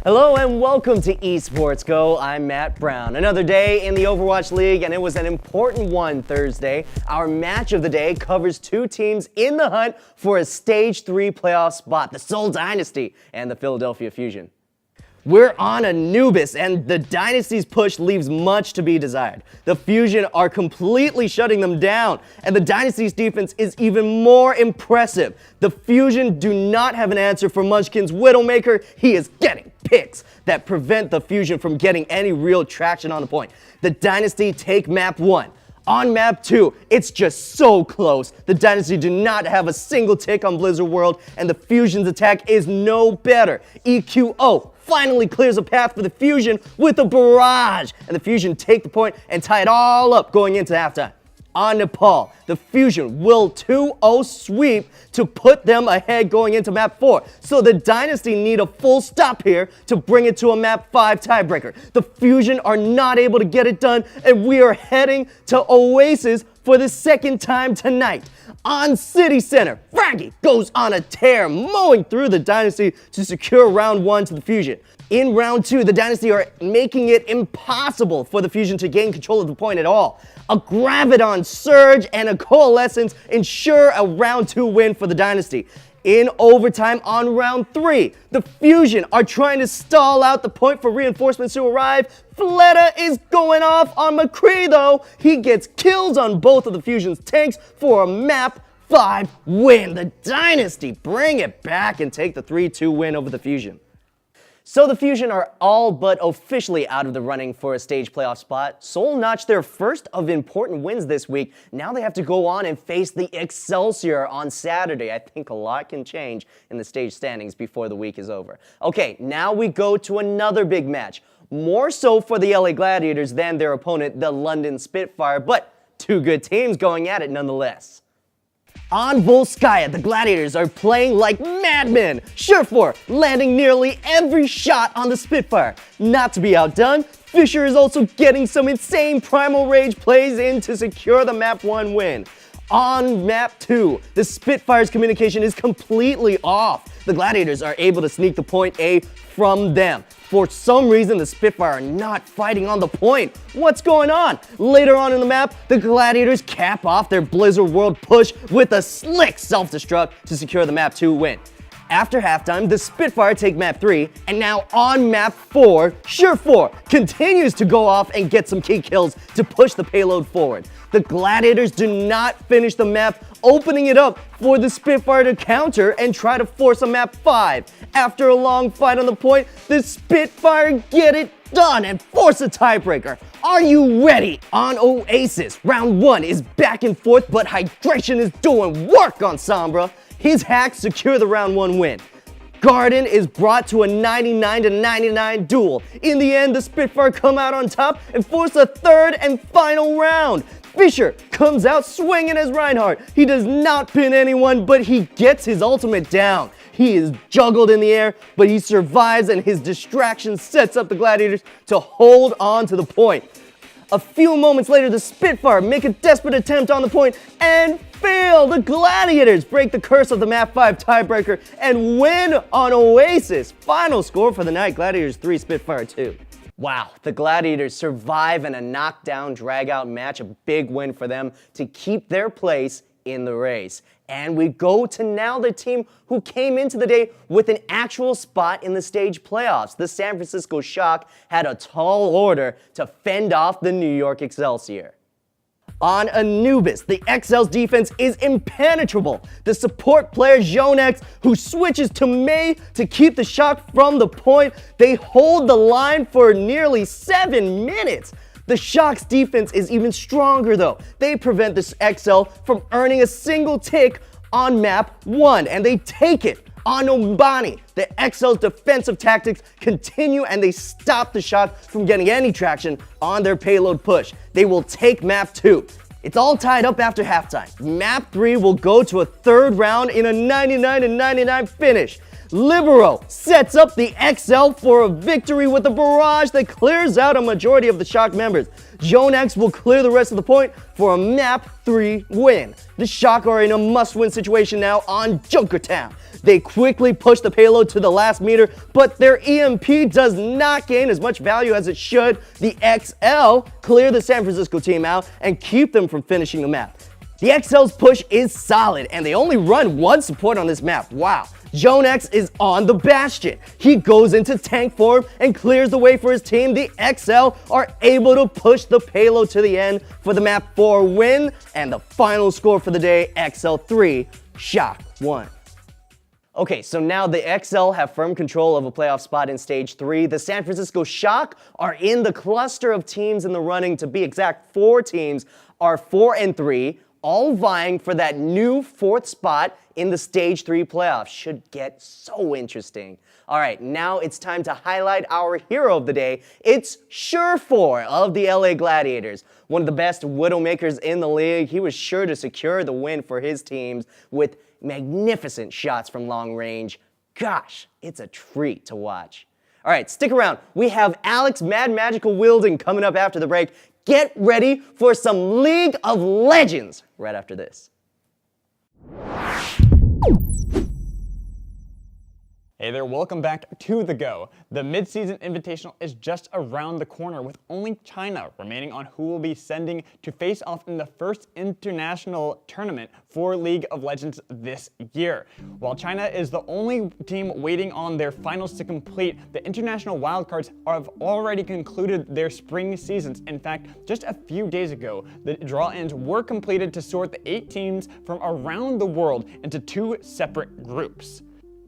Hello and welcome to Esports Go. I'm Matt Brown. Another day in the Overwatch League, and it was an important one Thursday. Our match of the day covers two teams in the hunt for a Stage 3 playoff spot, the Seoul Dynasty and the Philadelphia Fusion. We're on Anubis, and the Dynasty's push leaves much to be desired. The Fusion are completely shutting them down, and the Dynasty's defense is even more impressive. The Fusion do not have an answer for Munchkin's Widowmaker. He is getting picks that prevent the Fusion from getting any real traction on the point. The Dynasty take map 1. On map 2, it's just so close. The Dynasty do not have a single tick on Blizzard World, and the Fusion's attack is no better. EQO finally clears a path for the Fusion with a barrage, and the Fusion take the point and tie it all up going into halftime. On Nepal, the Fusion will 2-0 sweep to put them ahead going into map 4. So the Dynasty need a full stop here to bring it to a map 5 tiebreaker. The Fusion are not able to get it done, and we are heading to Oasis for the second time tonight. On City Center, Fraggy goes on a tear, mowing through the Dynasty to secure round 1 to the Fusion. In round 2, the Dynasty are making it impossible for the Fusion to gain control of the point at all. A Graviton Surge and a Coalescence ensure a round 2 win for the Dynasty. In overtime on round 3, the Fusion are trying to stall out the point for reinforcements to arrive. Fleta is going off on McCree though. He gets kills on both of the Fusion's tanks for a map 5 win. The Dynasty bring it back and take the 3-2 win over the Fusion. So the Fusion are all but officially out of the running for a stage playoff spot. Seoul notched their first of important wins this week. Now they have to go on and face the Excelsior on Saturday. I think a lot can change in the stage standings before the week is over. Okay, now we go to another big match. More so for the LA Gladiators than their opponent, the London Spitfire, but two good teams going at it nonetheless. On Volskaya, the Gladiators are playing like madmen. Surefour landing nearly every shot on the Spitfire. Not to be outdone, Fisher is also getting some insane Primal Rage plays in to secure the map 1 win. On map 2, the Spitfire's communication is completely off. The Gladiators are able to sneak the point A from them. For some reason, the Spitfire are not fighting on the point. What's going on? Later on in the map, the Gladiators cap off their Blizzard World push with a slick self-destruct to secure the map 2 win. After halftime, the Spitfire take map 3, and now on map 4, Surefour continues to go off and get some key kills to push the payload forward. The Gladiators do not finish the map, opening it up for the Spitfire to counter and try to force a map 5. After a long fight on the point, the Spitfire get it done and force a tiebreaker. Are you ready? On Oasis, round 1 is back and forth, but Hydration is doing work on Sombra. His hacks secure the round 1 win. Garden is brought to a 99-99 duel. In the end, the Spitfire come out on top and force a third and final round. Fisher comes out swinging as Reinhardt. He does not pin anyone, but he gets his ultimate down. He is juggled in the air, but he survives, and his distraction sets up the Gladiators to hold on to the point. A few moments later, the Spitfire make a desperate attempt on the point and fail. The Gladiators break the curse of the map 5 tiebreaker and win on Oasis. Final score for the night, Gladiators 3, Spitfire 2. Wow, the Gladiators survive in a knockdown, drag-out match, a big win for them to keep their place in the race. And we go to now the team who came into the day with an actual spot in the stage playoffs. The San Francisco Shock had a tall order to fend off the New York Excelsior. On Anubis, the XL's defense is impenetrable. The support player Jonex, who switches to Mei to keep the Shock from the point, they hold the line for nearly 7 minutes. The Shock's defense is even stronger though. They prevent this XL from earning a single tick on map 1, and they take it. On Ombani, the XL's defensive tactics continue, and they stop the Shock from getting any traction on their payload push. They will take map 2. It's all tied up after halftime. Map 3 will go to a third round in a 99-99 finish. Libero sets up the XL for a victory with a barrage that clears out a majority of the Shock members. Zone X will clear the rest of the point for a map 3 win. The Shock are in a must-win situation now on Jokertown. They quickly push the payload to the last meter, but their EMP does not gain as much value as it should. The XL clear the San Francisco team out and keep them from finishing the map. The XL's push is solid, and they only run one support on this map. Wow. Zone X is on the Bastion. He goes into tank form and clears the way for his team. The XL are able to push the payload to the end for the map 4 win, and the final score for the day, XL 3, Shock 1. Okay, so now the XL have firm control of a playoff spot in Stage 3. The San Francisco Shock are in the cluster of teams in the running. To be exact, 4 teams are 4 and 3, all vying for that new 4th spot in the Stage 3 playoffs. Should get so interesting. All right, now it's time to highlight our hero of the day. It's Surefour of the LA Gladiators. One of the best Widowmakers in the league. He was sure to secure the win for his teams with magnificent shots from long range. Gosh, it's a treat to watch. All right, stick around. We have Alex Mad Magical Wilding coming up after the break. Get ready for some League of Legends right after this. Hey there, welcome back to The Go. The mid-season Invitational is just around the corner, with only China remaining on who will be sending to face off in the first international tournament for League of Legends this year. While China is the only team waiting on their finals to complete, the international wildcards have already concluded their spring seasons. In fact, just a few days ago, the draw-ins were completed to sort the 8 teams from around the world into 2 separate groups.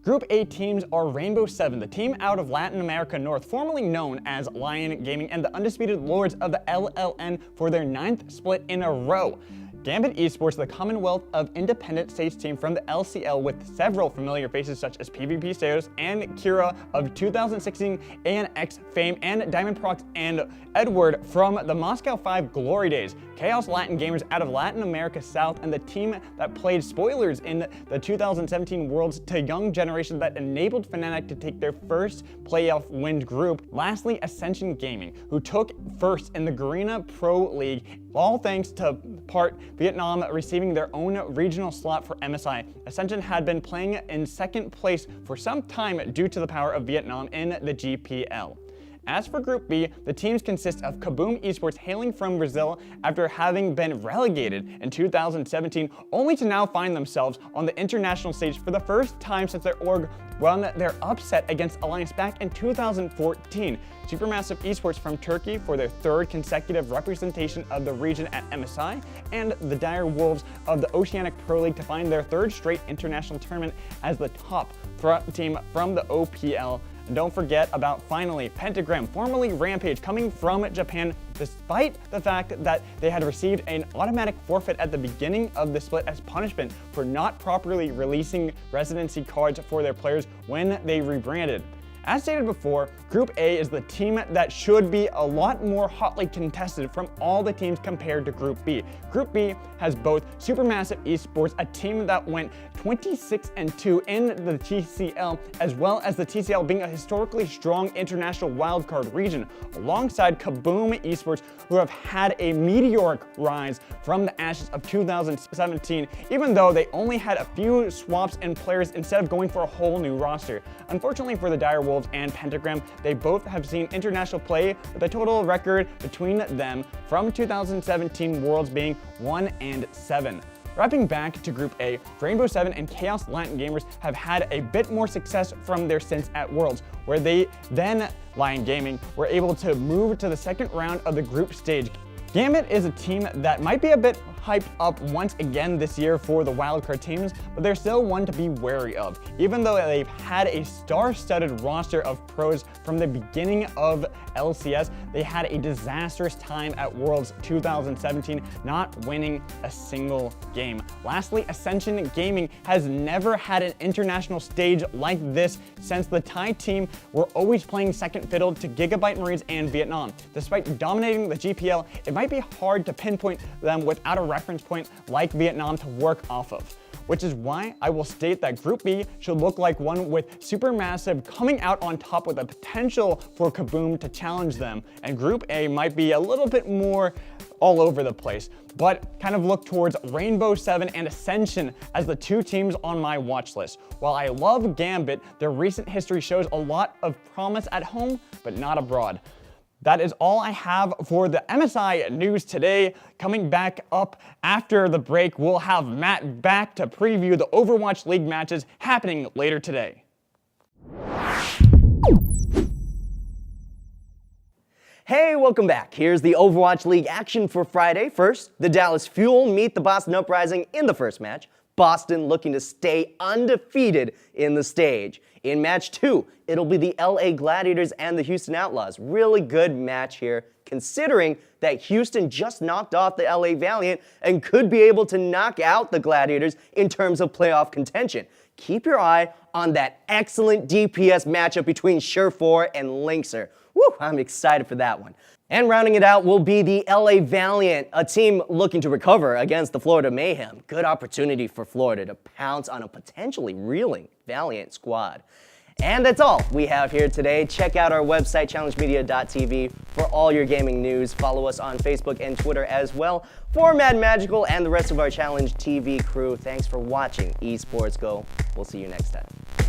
Group A teams are Rainbow 7, the team out of Latin America North, formerly known as Lion Gaming, and the undisputed lords of the LLN for their 9th split in a row. Gambit Esports, the Commonwealth of Independent States team from the LCL with several familiar faces such as PvP Steos and Kira of 2016 ANX fame, and Diamond Prox and Edward from the Moscow 5 glory days. Chaos Latin Gamers out of Latin America South, and the team that played spoilers in the 2017 Worlds to young generation that enabled Fnatic to take their first playoff win group. Lastly, Ascension Gaming, who took first in the Garena Pro League, all thanks to part Vietnam receiving their own regional slot for MSI. Ascension had been playing in 2nd place for some time due to the power of Vietnam in the GPL. As for Group B, the teams consist of Kaboom Esports, hailing from Brazil after having been relegated in 2017, only to now find themselves on the international stage for the first time since their org won their upset against Alliance back in 2014. Supermassive Esports from Turkey for their 3rd consecutive representation of the region at MSI, and the Dire Wolves of the Oceanic Pro League to find their 3rd straight international tournament as the top team from the OPL. And don't forget about, finally, Pentagram, formerly Rampage, coming from Japan, despite the fact that they had received an automatic forfeit at the beginning of the split as punishment for not properly releasing residency cards for their players when they rebranded. As stated before, Group A is the team that should be a lot more hotly contested from all the teams compared to Group B. Group B has both Supermassive Esports, a team that went 26-2 in the TCL, as well as the TCL being a historically strong international wildcard region, alongside Kaboom Esports, who have had a meteoric rise from the ashes of 2017, even though they only had a few swaps in players instead of going for a whole new roster. Unfortunately for the Dire Wolves and Pentagram, they both have seen international play with a total record between them from 2017 Worlds being 1-7. Wrapping back to Group A, Rainbow 7 and Chaos Latin Gamers have had a bit more success from their stints at Worlds, where they then, Lion Gaming, were able to move to the 2nd round of the group stage. Gambit is a team that might be a bit hyped up once again this year for the wildcard teams, but they're still one to be wary of. Even though they've had a star-studded roster of pros from the beginning of LCS, they had a disastrous time at Worlds 2017, not winning a single game. Lastly, Ascension Gaming has never had an international stage like this since the Thai team were always playing second fiddle to Gigabyte Marines and Vietnam. Despite dominating the GPL, it might be hard to pinpoint them without a reference point like Vietnam to work off of. which is why I will state that Group B should look like one with Supermassive coming out on top with the potential for Kaboom to challenge them, and Group A might be a little bit more all over the place, but kind of look towards Rainbow 7 and Ascension as the two teams on my watch list. While I love Gambit, their recent history shows a lot of promise at home, but not abroad. That is all I have for the MSI news today. Coming back up after the break, we'll have Matt back to preview the Overwatch League matches happening later today. Hey, welcome back. Here's the Overwatch League action for Friday. First, the Dallas Fuel meet the Boston Uprising in the first match. Boston looking to stay undefeated in the stage. In match 2, it'll be the LA Gladiators and the Houston Outlaws. Really good match here, considering that Houston just knocked off the LA Valiant and could be able to knock out the Gladiators in terms of playoff contention. Keep your eye on that excellent DPS matchup between Surefour and Lynxer. Woo, I'm excited for that one. And rounding it out will be the LA Valiant, a team looking to recover against the Florida Mayhem. Good opportunity for Florida to pounce on a potentially reeling Valiant squad. And that's all we have here today. Check out our website, challengemedia.tv, for all your gaming news. Follow us on Facebook and Twitter as well. For Mad Magical and the rest of our Challenge TV crew, thanks for watching Esports Go. We'll see you next time.